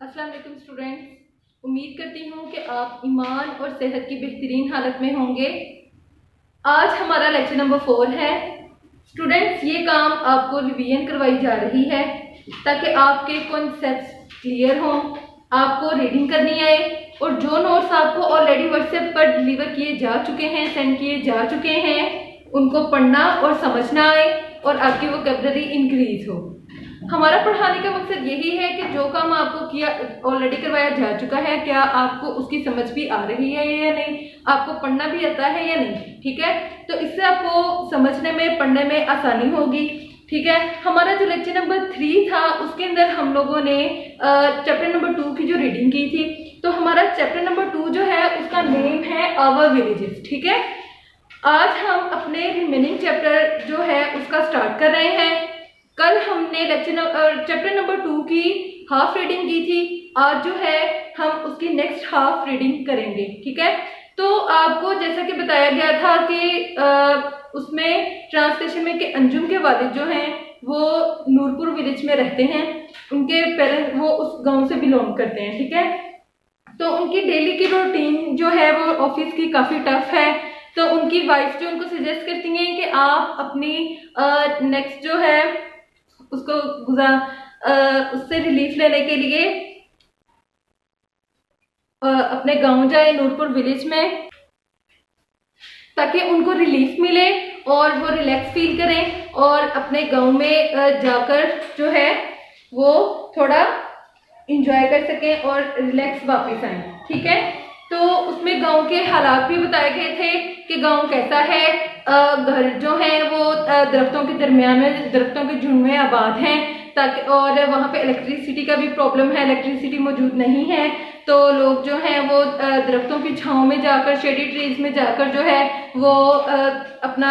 अस्सलाम वालेकुम स्टूडेंट्स, उम्मीद करती हूँ कि आप ईमान और सेहत की बेहतरीन हालत में होंगे। आज हमारा लेक्चर नंबर 4 है। स्टूडेंट्स, ये काम आपको रिवीजन करवाई जा रही है ताकि आपके कॉन्सेप्ट्स क्लियर हों, आपको रीडिंग करनी आए और जो नोट्स आपको ऑलरेडी व्हाट्सएप पर डिलीवर किए जा चुके हैं, सेंड किए जा चुके हैं, उनको पढ़ना और समझना आए और आपकी वोकैबुलरी इंक्रीज हो। हमारा पढ़ाने का मकसद यही है कि जो काम आपको किया ऑलरेडी करवाया जा चुका है, क्या आपको उसकी समझ भी आ रही है या नहीं, आपको पढ़ना भी आता है या नहीं। ठीक है, तो इससे आपको समझने में, पढ़ने में आसानी होगी। ठीक है, हमारा जो लेक्चर नंबर 3 था उसके अंदर हम लोगों ने चैप्टर नंबर 2 की जो रीडिंग की थी, तो हमारा चैप्टर नंबर 2 जो है उसका नेम है आवर विलेजेस। ठीक है, आज हम अपने रिमेनिंग चैप्टर जो है उसका स्टार्ट कर रहे हैं। कल हमने चैप्टर नंबर 2 की हाफ रीडिंग की थी, आज जो है हम उसकी नेक्स्ट हाफ रीडिंग करेंगे। ठीक है, तो आपको जैसा कि बताया गया था कि उसमें ट्रांसलेशन में कि अंजुम के वालिद जो हैं वो नूरपुर विलेज में रहते हैं, उनके पेरेंट्स वो उस गांव से बिलोंग करते हैं। ठीक है, तो उनकी डेली की रूटीन जो है वो ऑफिस की काफ़ी टफ है, तो उनकी वाइफ जो उनको सजेस्ट करती हैं कि आप अपनी नेक्स्ट जो है उसको उससे रिलीफ लेने के लिए अपने गांव जाए, नूरपुर विलेज में, ताकि उनको रिलीफ मिले और वो रिलैक्स फील करें और अपने गांव में जाकर जो है वो थोड़ा इंजॉय कर सकें और रिलैक्स वापस आए। ठीक है, तो उसमें गांव के हालात भी बताए गए थे कि गांव कैसा है। घर जो है वो दरख्तों के दरमियान में, दरख्तों के झुंड में आबाद हैं, ताकि और वहाँ पे इलेक्ट्रिसिटी का भी प्रॉब्लम है, इलेक्ट्रिसिटी मौजूद नहीं है, तो लोग जो हैं वो दरख्तों की छांव में जाकर, शेडी ट्रीज में जाकर जो है वो अपना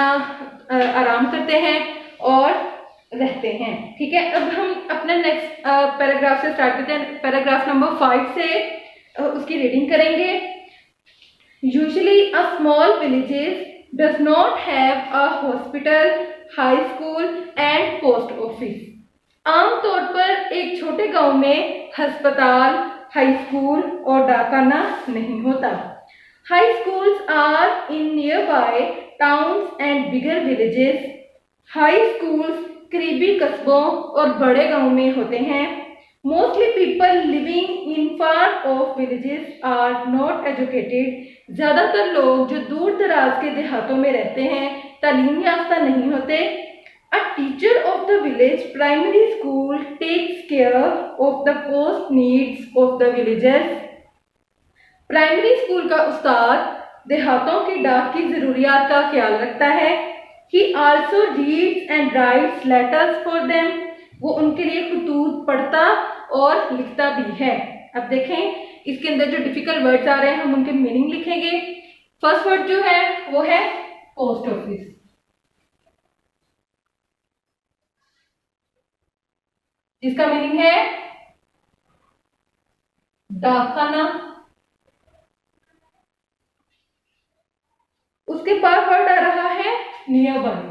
आराम करते हैं और रहते हैं। ठीक है, अब हम अपने नेक्स्ट पैराग्राफ से स्टार्ट करते हैं। पैराग्राफ नंबर 5 से उसकी रीडिंग करेंगे। Usually a small villages does not have a hospital, high school and post office. आमतौर पर एक छोटे गांव में अस्पताल, हाई स्कूल और डाकखाना नहीं होता। High schools are in nearby towns and bigger villages. High schools करीबी कस्बों और बड़े गांव में होते हैं। Mostly people living in far off villages are not educated. ज़्यादातर लोग जो दूर दराज के देहातों में रहते हैं तालीम याफ्ता नहीं होते। A teacher of the village primary school takes care of the post needs of the villagers. Primary school का उस्ताद देहातों की डाक की ज़रूरियात का ख्याल रखता है। He also reads and writes letters for them. वो उनके लिए खतूत पढ़ता और लिखता भी है। अब देखें इसके अंदर जो डिफिकल्ट वर्ड्स आ रहे हैं हम उनके मीनिंग लिखेंगे। फर्स्ट वर्ड जो है वो है पोस्ट ऑफिस, जिसका मीनिंग है डाकखाना। उसके बाद वर्ड आ रहा है नियर बाय।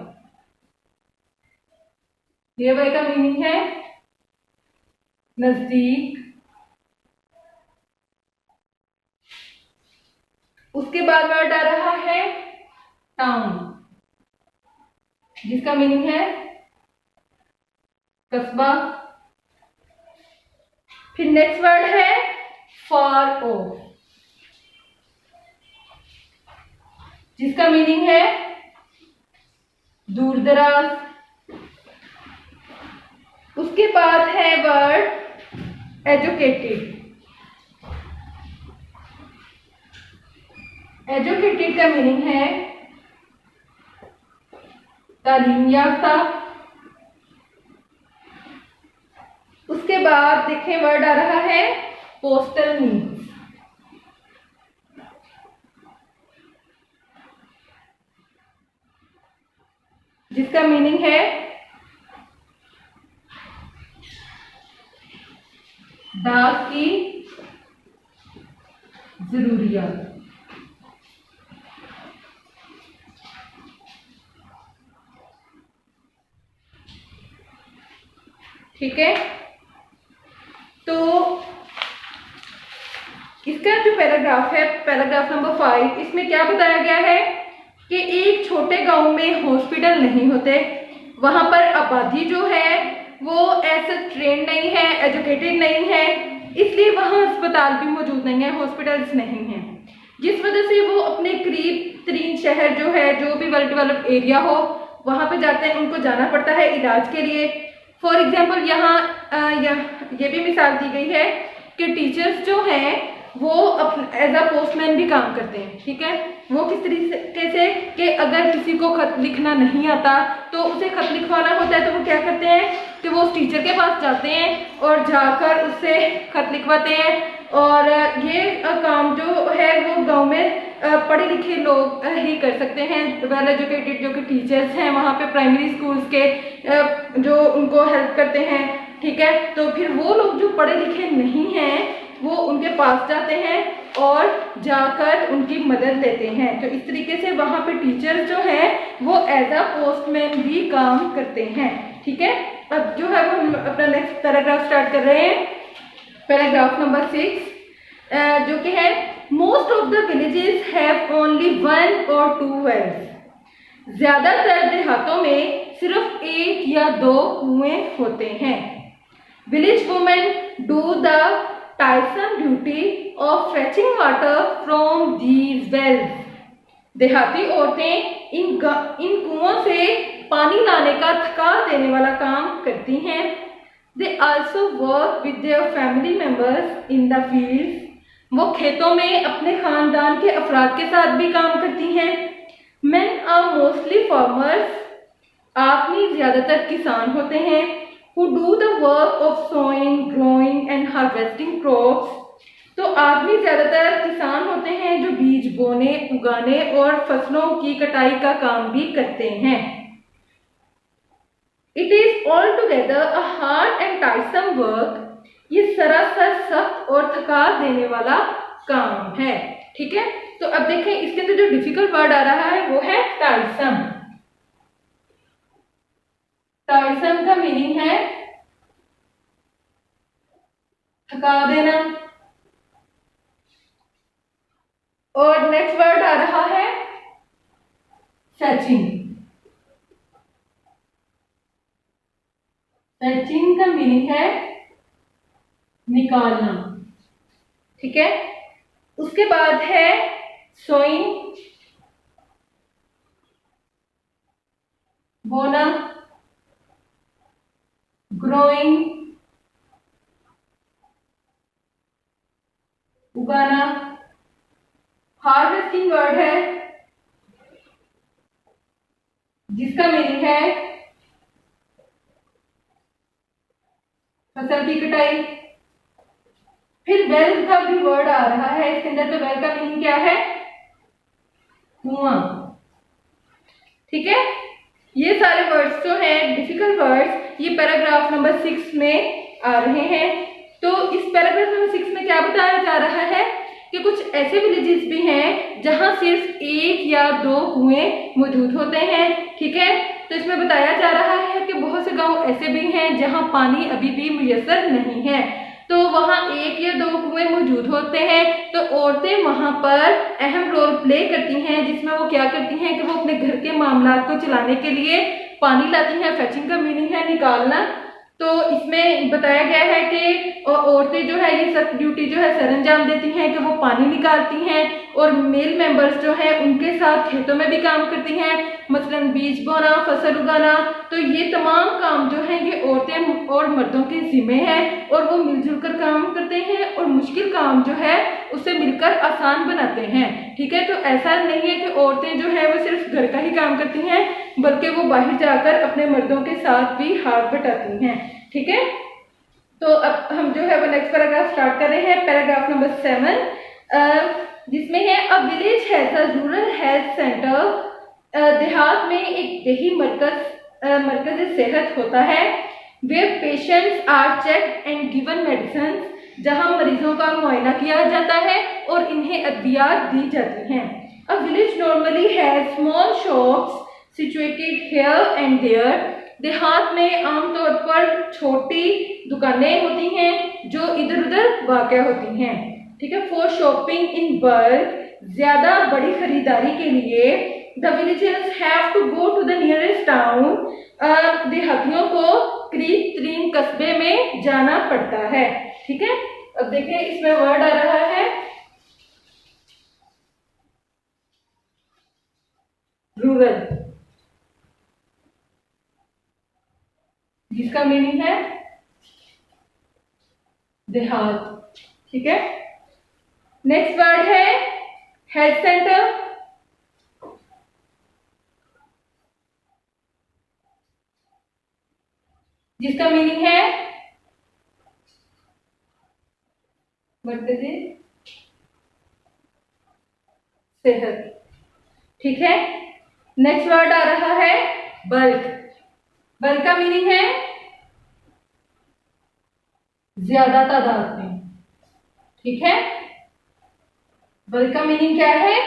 नियर बाय का मीनिंग है नजदीक। उसके बाद वर्ड आ रहा है टाउन, जिसका मीनिंग है कस्बा। फिर नेक्स्ट वर्ड है फार ऑफ, जिसका मीनिंग है दूर दराज। उसके बाद है वर्ड एजुकेटेड। एजुकेटेड का मीनिंग है तालीम याफ्ता। उसके बाद देखें वर्ड आ रहा है पोस्टल नीड्स, जिसका मीनिंग है डाक की जरूरियात। ठीक है, तो इसका जो पैराग्राफ है, पैराग्राफ नंबर 5, इसमें क्या बताया गया है कि एक छोटे गांव में हॉस्पिटल नहीं होते, वहां पर आबादी जो है वो ऐसे ट्रेंड नहीं है, एजुकेटेड नहीं है, इसलिए वहां अस्पताल भी मौजूद नहीं है, हॉस्पिटल्स नहीं है, जिस वजह से वो अपने करीब तरीन शहर जो है, जो भी वेल डेवलप्ड एरिया हो, वहां पे जाते हैं, उनको जाना पड़ता है इलाज के लिए। फॉर एग्जाम्पल यहाँ ये भी मिसाल दी गई है कि टीचर्स जो हैं वो एज अ पोस्टमैन भी काम करते हैं, ठीक है। वो किस तरीके से कि अगर किसी को खत लिखना नहीं आता तो उसे खत लिखवाना होता है, तो वो क्या करते हैं कि वो उस टीचर के पास जाते हैं और जाकर उससे खत लिखवाते हैं। और ये काम जो है वो गांव में पढ़े लिखे लोग ही कर सकते हैं, वेल एजुकेटेड जो कि टीचर्स हैं वहाँ पे प्राइमरी स्कूल्स के जो उनको हेल्प करते हैं, ठीक है। तो फिर वो लोग जो पढ़े लिखे नहीं हैं वो उनके पास जाते हैं और जाकर उनकी मदद लेते हैं। तो इस तरीके से वहाँ पे टीचर्स जो हैं वो एज अ पोस्टमैन भी काम करते हैं, ठीक है। अब जो है वो हम अपना नेक्स्ट पैराग्राफ स्टार्ट कर रहे हैं, पैराग्राफ नंबर 6, जो कि है most of the villages have only 1 or 2 wells. ज्यादातर देहातों में सिर्फ 1 या 2 कुएं होते हैं। Village women do the tiresome duty of fetching water from these wells. देहाती औरतें इन कुओं से पानी लाने का थका देने वाला काम करती हैं। They also work with their family members in the fields. वो खेतों में अपने खानदान के अफराद के साथ भी काम करती हैं। Men are mostly farmers. आदमी ज्यादातर किसान होते हैं। Who do the work of sowing, growing and harvesting crops. तो आदमी ज्यादातर किसान होते हैं जो बीज बोने, उगाने और फसलों की कटाई का काम भी करते हैं। It is altogether a hard and tiresome work. ये सरासर सख्त और थका देने वाला काम है, ठीक है। तो अब देखें इसके अंदर जो डिफिकल्ट वर्ड आ रहा है वो है टायरसम। टायरसम का मीनिंग है थका देना। और नेक्स्ट वर्ड आ रहा है फैचिंग। फैचिंग का मीनिंग है निकालना, ठीक है। उसके बाद है सोइंग, बोना, ग्रोइंग, उगाना। हार्वेस्टिंग वर्ड है जिसका मीनिंग है फसल की कटाई। फिर वेल का भी वर्ड आ रहा है इसके अंदर, तो वेल का मीनिंग क्या है? कुआं, ठीक है। ये सारे वर्ड्स जो हैं डिफिकल्ट वर्ड्स, ये पैराग्राफ नंबर 6 में आ रहे हैं। तो इस पैराग्राफ नंबर 6 में क्या बताया जा रहा है कि कुछ ऐसे विलेजेस भी हैं जहां सिर्फ 1 या 2 कुएं मौजूद होते हैं, ठीक है। तो इसमें बताया जा रहा है कि बहुत से गांव ऐसे भी हैं जहां पानी अभी भी मुयस्सर नहीं है, तो वहां 1 या 2 कुएं मौजूद होते हैं। तो औरतें वहां पर अहम रोल प्ले करती हैं, जिसमें वो क्या करती हैं कि वो अपने घर के मामलात को चलाने के लिए पानी लाती हैं। फैचिंग का मीनिंग है निकालना। तो इसमें बताया गया है कि औरतें जो है ये सब ड्यूटी जो है सर अंजाम देती हैं कि वो पानी निकालती हैं, और मेल मेंबर्स जो है उनके साथ खेतों में भी काम करती हैं, मसलन बीज बोना, फसल उगाना। तो ये तमाम काम जो है ये औरतें और मर्दों के जिम्मे हैं, और वो मिलजुल कर काम करते हैं और मुश्किल काम जो है उसे मिलकर आसान बनाते हैं, ठीक है। तो ऐसा नहीं है कि औरतें जो है वो सिर्फ घर का ही काम करती हैं, बल्कि वो बाहर जाकर अपने मर्दों के साथ भी हाथ बटाती हैं, ठीक है। तो अब हम जो है वो नेक्स्ट पैराग्राफ स्टार्ट कर रहे हैं, पैराग्राफ नंबर 7, जिसमें है a village has a rural health centre. देहात में एक देही मरकज सेहत होता है, where patients are check and given medicine, जहां मरीजों का मुआयना किया जाता है और इन्हें अद्वियात दी जाती हैं। A village normally has small shops situated here and there. देहात में आमतौर पर छोटी दुकानें होती हैं जो इधर उधर वाक़या होती हैं, ठीक है। फॉर शॉपिंग इन बल्क, ज्यादा बड़ी खरीदारी के लिए the villagers have to go to the nearest town, देहातियों को करीब तरीन कस्बे में जाना पड़ता है। ठीक है, अब देखिए इसमें वर्ड आ रहा है रूरल, जिसका मीनिंग है देहात। ठीक है, नेक्स्ट वर्ड है हेल्थ सेंटर, जिसका मीनिंग है सेहत। ठीक है, नेक्स्ट वर्ड आ रहा है बल्क। बल्क का मीनिंग है ज्यादा तादाद में। ठीक है, बल्क का मीनिंग क्या है?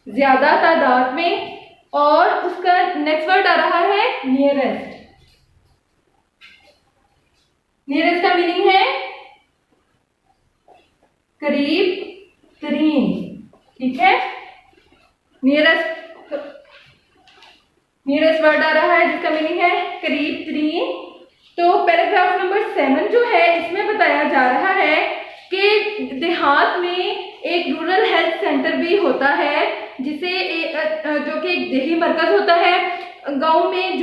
ज्यादा तादाद में। और उसका नेक्स्ट वर्ड आ रहा है नियरेस्ट। नियरेस्ट का मीनिंग है करीब तरीन। ठीक है, नियरेस्ट वर्ड आ रहा है जिसका मीनिंग है करीब तरीन। तो पैराग्राफ नंबर 7 जो है इसमें बताया जा रहा है कि देहात में एक रूरल हेल्थ सेंटर भी होता है, जिसे जो कि एक देही मरकज होता है। गांव में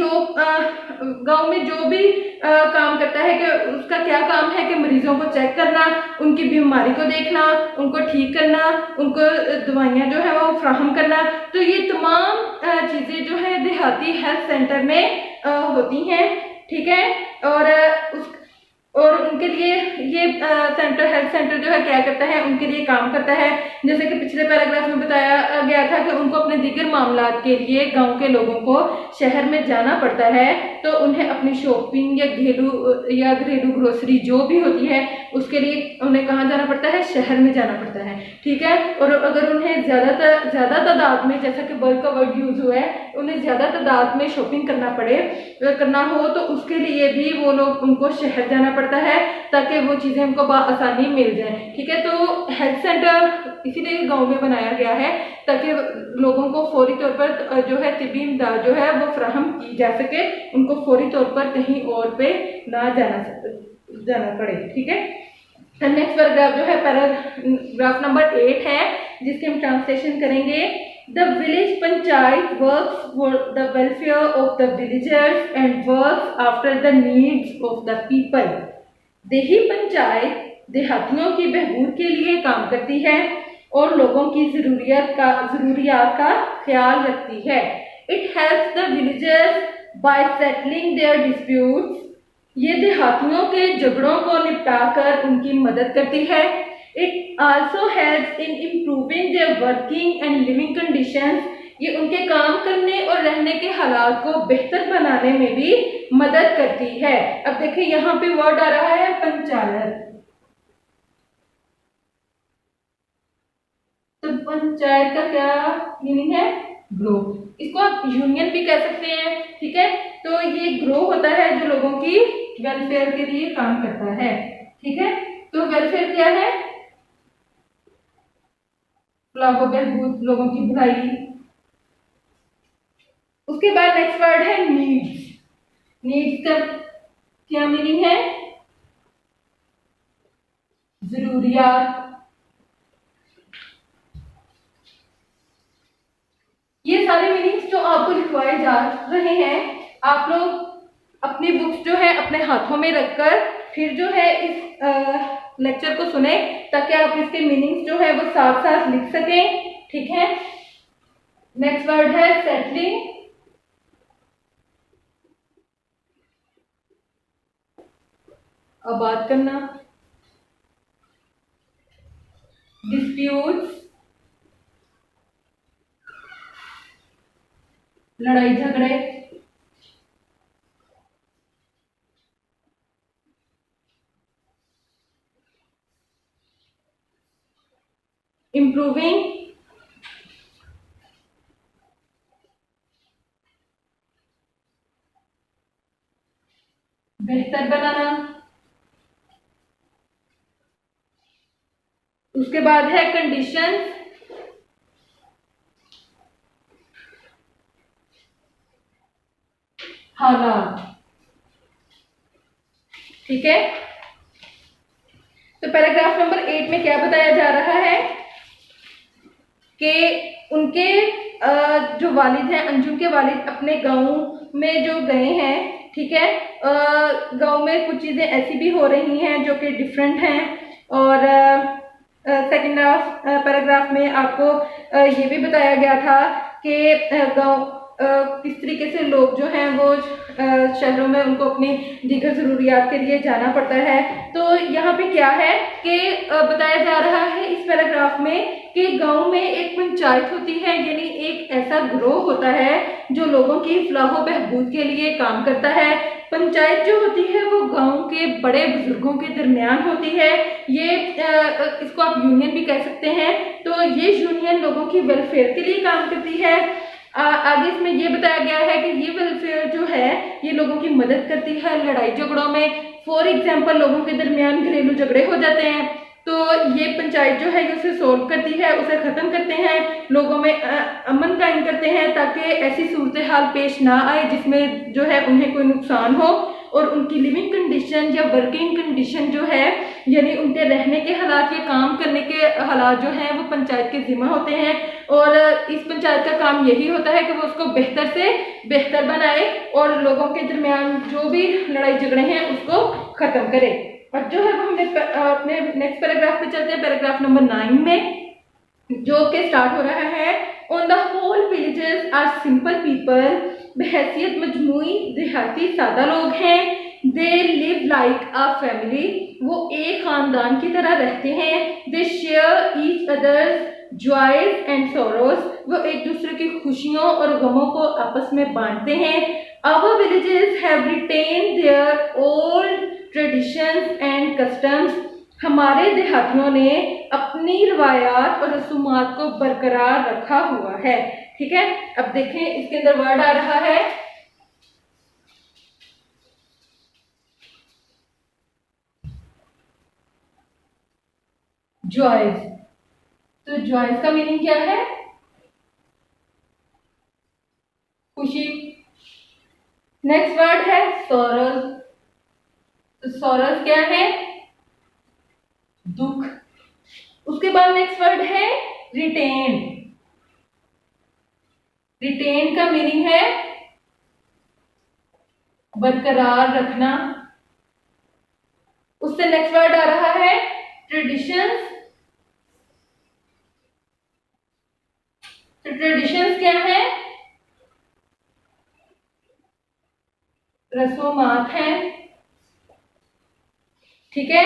जो भी काम करता है कि उसका क्या काम है कि मरीजों को चेक करना, उनकी बीमारी को देखना, उनको ठीक करना, उनको दवाइयाँ जो है वो फ्राहम करना। तो ये तमाम चीज़ें जो है देहाती हेल्थ सेंटर में होती हैं। ठीक है, और उनके लिए ये सेंटर हेल्थ सेंटर जो है क्या करता है, उनके लिए काम करता है। जैसे कि पिछले पैराग्राफ में बताया गया था कि उनको अपने दीगर मामलात के लिए गांव के लोगों को शहर में जाना पड़ता है, तो उन्हें अपनी शॉपिंग या घरेलू ग्रोसरी जो भी होती है उसके लिए उन्हें कहाँ जाना पड़ता है? शहर में जाना पड़ता है। ठीक है, और अगर उन्हें ज़्यादा तादाद में, जैसा कि बल्क का वर्ड यूज हुआ है, उन्हें ज़्यादा तादाद में शॉपिंग करना हो तो उसके लिए भी वो लोग उनको शहर जाना पड़ता है ताकि वो चीज़ें उनको आसानी मिल जाए। ठीक है, तो हेल्थ सेंटर इसीलिए गांव में बनाया गया है ताकि लोगों को फौरी तौर पर जो है तिब्बी इमदाद जो है वो फ्राहम की जा सके, उनको फौरी तौर पर कहीं और पे ना जाना पड़े। ठीक है, नेक्स्ट पैराग्राफ जो है पैराग्राफ नंबर 8 है, जिसके हम ट्रांसलेशन करेंगे। The village panchayat works for the welfare of the villagers and works after the needs of the people. देही पंचायत देहातियों की बहबूद के लिए काम करती है और लोगों की जरूरियात का ख्याल रखती है। It helps the villagers by settling their disputes. ये देहातियों के झगड़ों को निपटाकर उनकी मदद करती है। It also helps in improving their working and living conditions. ये उनके काम करने और रहने के हालात को बेहतर बनाने में भी मदद करती है। अब देखिए यहाँ पे वर्ड आ रहा है पंचायत। तो पंचायत का क्या मीनिंग है? ग्रुप। इसको आप यूनियन भी कह सकते हैं। ठीक है, तो ये ग्रो होता है जो लोगों की वेलफेयर के लिए काम करता है। ठीक है, तो वेलफेयर क्या है? बहबूद, लोगों की भलाई। उसके बाद नेक्स्ट वर्ड है नीड्स। नीड्स का क्या मीनिंग है? जरूरियात। ये सारे मीनिंग्स जो आपको लिखवाए जा रहे हैं, आप लोग अपनी बुक्स जो है अपने हाथों में रखकर फिर जो है इस लेक्चर को सुने ताकि आप इसके मीनिंग्स जो है वो साथ साथ लिख सकें। ठीक है, नेक्स्ट वर्ड है सेटलिंग। आबाद करना। डिस्प्यूट्स, लड़ाई झगड़े। इम्प्रूविंग, बेहतर बनाना। उसके बाद है कंडीशंस, हालात। ठीक है, तो पैराग्राफ नंबर 8 में क्या बताया जा रहा है कि उनके जो वालिद हैं, अंजुम के वालिद अपने गांव में जो गए हैं, ठीक है, गांव में कुछ चीजें ऐसी भी हो रही हैं जो कि डिफरेंट हैं। और सेकेंड पैराग्राफ में आपको ये भी बताया गया था कि गांव किस तरीके से लोग जो हैं वो शहरों में उनको अपनी दीगर ज़रूरियात के लिए जाना पड़ता है। तो यहाँ पे क्या है कि बताया जा रहा है इस पैराग्राफ में कि गांव में एक पंचायत होती है, यानी एक ऐसा गिरोह होता है जो लोगों की फलाह व बहबूद के लिए काम करता है। पंचायत जो होती है वो गांव के बड़े बुजुर्गों के दरमियान होती है। ये इसको आप यूनियन भी कह सकते हैं। तो ये यूनियन लोगों की वेलफेयर के लिए काम करती है। आगे इसमें ये बताया गया है कि ये वेलफेयर जो है ये लोगों की मदद करती है लड़ाई झगड़ों में। फॉर एग्जाम्पल, लोगों के दरमियान घरेलू झगड़े हो जाते हैं तो ये पंचायत जो है उसे सोल्व करती है, उसे खत्म करते हैं, लोगों में अमन कायम करते हैं ताकि ऐसी सूरत हाल पेश ना आए जिसमें जो है उन्हें कोई नुकसान हो। और उनकी लिविंग कंडीशन या वर्किंग कंडीशन जो है, यानी उनके रहने के हालात या काम करने के हालात जो हैं वो पंचायत के जिम्मा होते हैं। और इस पंचायत का काम यही होता है कि वो उसको बेहतर से बेहतर बनाए और लोगों के दरमियान जो भी लड़ाई झगड़े हैं उसको खत्म करे। और जो है वो हमने अपने नेक्स्ट पैराग्राफ पे चलते हैं, पैराग्राफ नंबर 9 में, जो कि स्टार्ट हो रहा है, on the whole villages are simple people, बहैसियत मजमूई देहाती सादा लोग हैं। They live like a family, वो एक खानदान की तरह रहते हैं। They share each others joys and sorrows, वो एक दूसरे की खुशियों और गमों को आपस में बांटते हैं। Our villages have retained their old traditions and customs, हमारे देहातियों ने अपनी रवायात और रसूमात को बरकरार रखा हुआ है। ठीक है, अब देखें इसके अंदर वर्ड आ रहा है जॉयज। तो जॉयज का मीनिंग क्या है? खुशी। नेक्स्ट वर्ड है सोरस। तो सोरस क्या है? दुख। उसके बाद नेक्स्ट वर्ड है रिटेन। रिटेन का मीनिंग है बरकरार रखना। उससे नेक्स्ट वर्ड आ रहा है ट्रेडिशंस। तो ट्रेडिशंस क्या है? रसूमात हैं। ठीक है,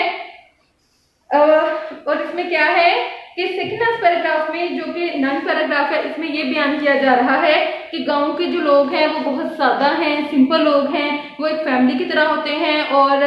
और इसमें क्या है कि सेकेंड पैराग्राफ में, जो कि 9 पैराग्राफ है, इसमें यह बयान किया जा रहा है कि गांव के जो लोग हैं वो बहुत सादा हैं, सिंपल लोग हैं, वो एक फैमिली की तरह होते हैं। और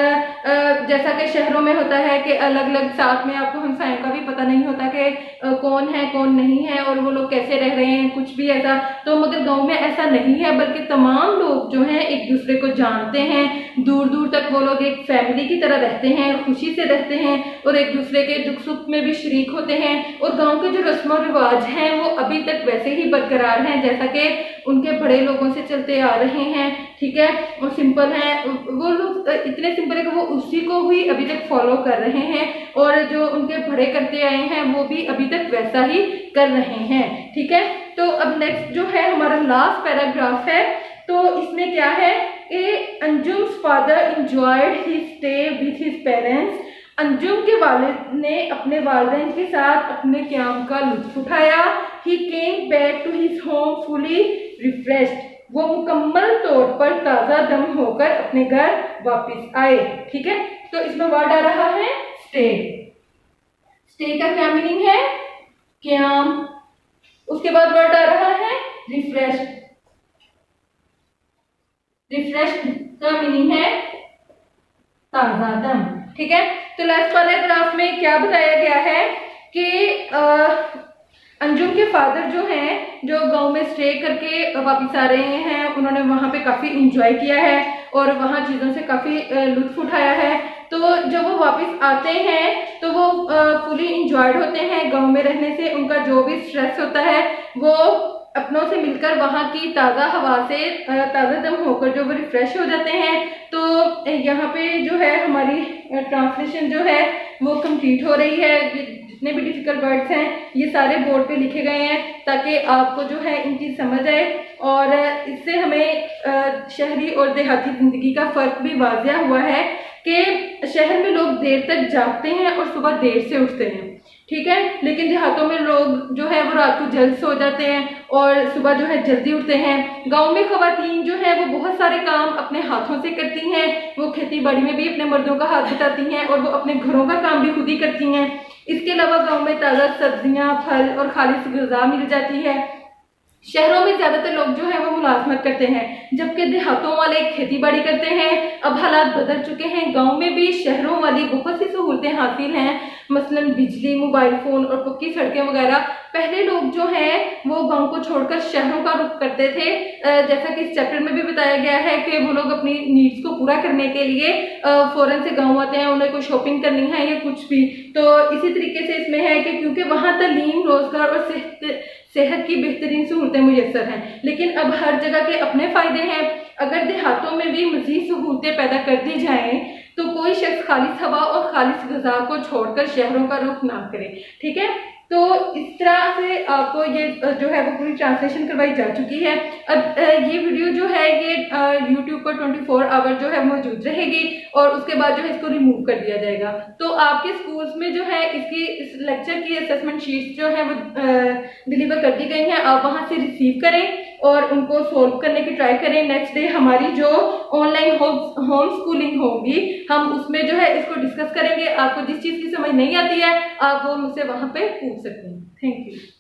जैसा कि शहरों में होता है कि अलग अलग साथ में आपको हमसायों का भी पता नहीं होता कि कौन है कौन नहीं है और वो लोग कैसे रह रहे हैं, कुछ भी ऐसा। तो मगर गांव में ऐसा नहीं है, बल्कि तमाम लोग जो हैं एक दूसरे को जानते हैं। दूर दूर तक वो लोग एक फैमिली की तरह रहते हैं, खुशी से रहते हैं और एक दूसरे के दुख सुख में भी शरीक होते हैं। और गांव के जो रस्म और रिवाज हैं वो अभी तक वैसे ही बरकरार हैं जैसा कि उनके बड़े लोगों से चलते आ रहे हैं। ठीक है, और सिंपल हैं वो लोग, इतने सिंपल है कि वो उसी को ही अभी तक फॉलो कर रहे हैं और जो उनके बड़े करते आए हैं वो भी अभी तक वैसा ही कर रहे हैं। ठीक है, तो अब नेक्स्ट जो है हमारा लास्ट पैराग्राफ है। तो इसमें क्या है कि Anjum's father enjoyed his stay with his parents, Anjum के वालिद ने अपने वालिदैन के साथ अपने क़याम का लुत्फ उठाया। He came back to his home fully refreshed, वो मुकम्मल तौर पर ताज़ा दम होकर अपने घर वापस आए। ठीक है, तो इसमें वर्ड आ रहा है स्टे। स्टे का क्या मीनिंग है? क़याम। उसके बाद वर्ड आ रहा है रिफ्रेश्ड। रिफ्रेश्ड का मीनिंग है ताज़ा दम। ठीक है, तो लास्ट पैराग्राफ में क्या बताया गया है कि अंजुम के फादर जो हैं, जो गांव में स्टे करके वापस आ रहे हैं, उन्होंने वहां पे काफ़ी इंजॉय किया है और वहां चीज़ों से काफ़ी लुत्फ उठाया है। तो जब वो वापस आते हैं तो वो फुली इंजॉयड होते हैं गांव में रहने से। उनका जो भी स्ट्रेस होता है वो अपनों से मिलकर वहाँ की ताज़ा हवा से ताज़ा दम होकर जो वो रिफ्रेश हो जाते हैं। तो यहाँ पे जो है हमारी ट्रांसलेशन जो है वो कंप्लीट हो रही है। जितने भी डिफिकल्ट वर्ड्स हैं ये सारे बोर्ड पे लिखे गए हैं ताकि आपको जो है इनकी समझ आए, और इससे हमें शहरी और देहाती ज़िंदगी का फ़र्क भी वाज़िया हुआ है कि शहर में लोग देर तक जागते हैं और सुबह देर से उठते हैं, ठीक है, लेकिन देहातों में लोग जो है वो रात को जल्द सो जाते हैं और सुबह जो है जल्दी उठते हैं। गांव में ख़वातीन जो है वो बहुत सारे काम अपने हाथों से करती हैं। वो खेती बाड़ी में भी अपने मर्दों का हाथ बटाती हैं और वो अपने घरों का काम भी खुद ही करती हैं। इसके अलावा गांव में ताज़ा सब्जियां, फल और खालिश ग़िज़ा मिल जाती है। शहरों में ज्यादातर लोग जो है वो मुलाजमत करते हैं, जबकि देहातों वाले खेती बाड़ी करते हैं। अब हालात बदल चुके हैं, गांव में भी शहरों वाली बहुत सी सहूलतें हासिल हैं, मसलन बिजली, मोबाइल फोन और पक्की सड़कें वगैरह। पहले लोग जो हैं वो गांव को छोड़कर शहरों का रुख करते थे, जैसा कि इस चैप्टर में भी बताया गया है कि वो लोग अपनी नीड्स को पूरा करने के लिए फौरन से गाँव आते हैं, उन्हें कोई शॉपिंग करनी है या कुछ भी। तो इसी तरीके से इसमें है कि क्योंकि वहाँ तालीम, रोजगार और सेहत की बेहतरीन सहूलतें मुयसर हैं, लेकिन अब हर जगह के अपने फायदे हैं। अगर देहातों में भी मजीद सहूलतें पैदा कर दी जाएं तो कोई शख्स खालिश हवा और खालिश ग़िज़ा को छोड़कर शहरों का रुख ना करे, ठीक है। तो इस तरह से आपको ये जो है वो पूरी ट्रांसलेशन करवाई जा चुकी है। अब ये वीडियो जो है ये यूट्यूब पर 24 आवर जो है मौजूद रहेगी और उसके बाद जो है इसको रिमूव कर दिया जाएगा। तो आपके स्कूल्स में जो है इस लेक्चर की असेसमेंट शीट्स जो है वो डिलीवर कर दी गई हैं। आप वहाँ से रिसीव करें और उनको सोल्व करने की ट्राई करें। नेक्स्ट डे हमारी जो ऑनलाइन होम स्कूलिंग होगी हम उसमें जो है इसको डिस्कस करेंगे। आपको जिस चीज़ की समझ नहीं आती है आप वो मुझसे वहाँ पे पूछ सकते हैं। Thank you.